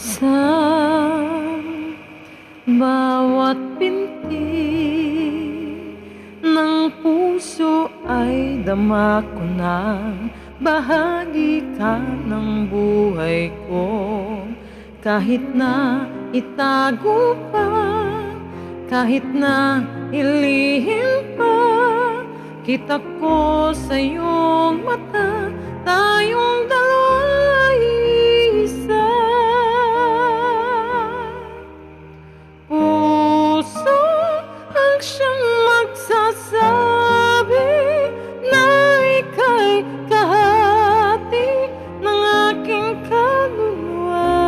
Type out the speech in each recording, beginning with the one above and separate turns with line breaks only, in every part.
Sa bawat binti ng puso ay dama ko na bahagi ka ng buhay ko. Kahit na itago pa, kahit na ilihim pa, kita ko sa iyong mata, tayong dalawa'y isa. Puso ang siyang magsasabi na ika'y kahati ng aking kaluluwa.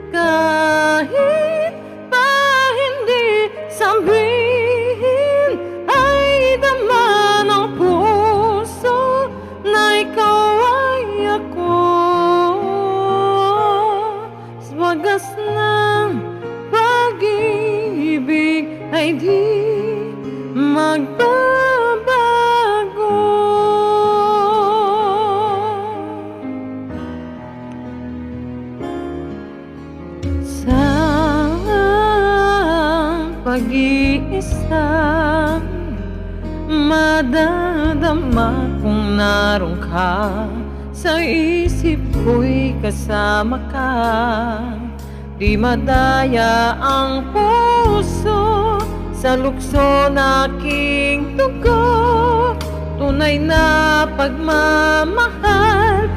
Kahit pa hindi sabihin, ay dama ng puso na ikaw ay ako. Sa wagas ng pag-ibig ay di magbabago. Sa pag-iisa, madadama kung naroon ka. Sa isip ko'y kasama ka. Di madaya ang puso sa lukso ng aking dugo. Tunay na pagmamahal